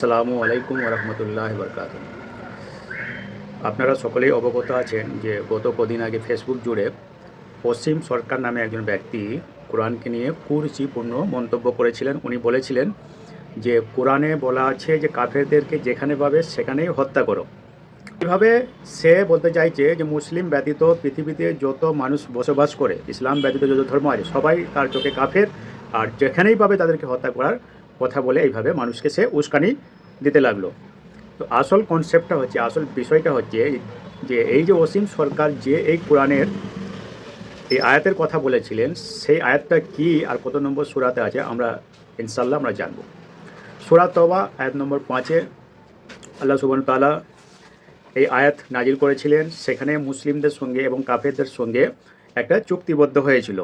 আসসালামু আলাইকুম রহমতুল্লাহ বরকাত। আপনারা সকলেই অবগত আছেন যে গত কদিন আগে ফেসবুক জুড়ে পশ্চিম সরকার নামে একজন ব্যক্তি কোরআনকে নিয়ে কুরুচিপূর্ণ মন্তব্য করেছিলেন। উনি বলেছিলেন যে কোরআনে বলা আছে যে কাফেরদেরকে যেখানে পাবে সেখানেই হত্যা করো। এভাবে সে বলতে চাইছে যে মুসলিম ব্যতীত পৃথিবীতে যত মানুষ বসবাস করে, ইসলাম ব্যতীত যত ধর্ম আছে, সবাই তার চোখে কাফের, আর যেখানেই পাবে তাদেরকে হত্যা করার কথা বলে এইভাবে মানুষকে সে উস্কানি দিতে লাগলো। তো আসল কনসেপ্টটা হচ্ছে, আসল বিষয়টা হচ্ছে যে এই যে অসীম সরকার যে এই কোরআনের এই আয়াতের কথা বলেছিলেন, সেই আয়াতটা কি আর কত নম্বর সূরাতে আছে আমরা ইনশাআল্লাহ আমরা জানব। সূরা তওবা আয়াত নম্বর 5-এ আল্লাহ সুবহানাহু ওয়া তাআলা এই আয়াত নাজিল করেছিলেন। সেখানে মুসলিমদের সঙ্গে এবং কাফেরদের সঙ্গে একটা চুক্তিবদ্ধ হয়েছিল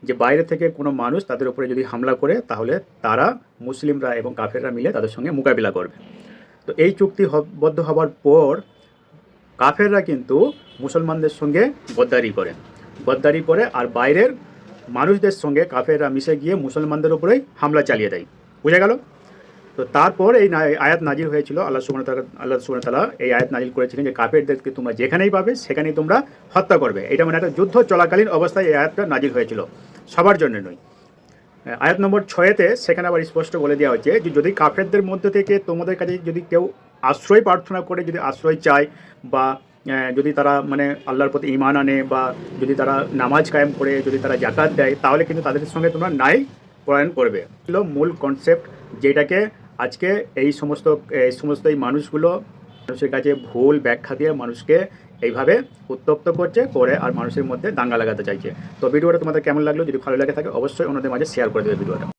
যে বাইরে থেকে কোনো মানুষ তাদের উপরে যদি হামলা করে তাহলে তারা মুসলিমরা এবং কাফেররা মিলে তাদের সঙ্গে মোকাবিলা করবে। তো এই চুক্তিবদ্ধ হওয়ার পর কাফেররা কিন্তু মুসলমানদের সঙ্গে গদ্দারি করে আর বাইরের মানুষদের সঙ্গে কাফেররা মিশে গিয়ে মুসলমানদের উপরেই হামলা চালিয়ে দেয়। বুঝে গেল? তো তারপর এই আয়াত নাজিল হয়েছিল। আল্লাহ সুবহানাহু ওয়া তাআলা এই আয়াত নাজিল করেছিলেন যে কাফেরদেরকে তোমরা যেখানেই পাবে সেখানেই তোমরা হত্যা করবে। এটা মানে একটা যুদ্ধ চলাকালীন অবস্থায় এই আয়াতটা নাজিল হয়েছিল, সবার জন্য নয়। আয়াত নম্বর 6-তে সেখানে আবার স্পষ্ট বলে দেওয়া হচ্ছে যে যদি কাফেরদের মধ্যে থেকে তোমাদের কাছে যদি কেউ আশ্রয় প্রার্থনা করে, যদি আশ্রয় চায় বা যদি তারা মানে আল্লাহর প্রতি ঈমান আনে বা যদি তারা নামাজ কায়েম করে, যদি তারা যাকাত দেয়, তাহলে কিন্তু তাদের সঙ্গে তোমরা ন্যায় পরায়ণ করবে। হলো মূল কনসেপ্ট, যেটাকে আজকে এই সমস্ত এই মানুষের কাছে ভুল ব্যাখ্যা দিয়ে মানুষকে এইভাবে উত্তপ্ত করে আর মানুষের মধ্যে দাঙ্গা লাগাতে চাইছে। তো ভিডিওটা তোমাদের কেমন লাগলো? যদি ভালো লাগে থাকে অবশ্যই অন্যদের মাঝে শেয়ার করে দেবে ভিডিওটা।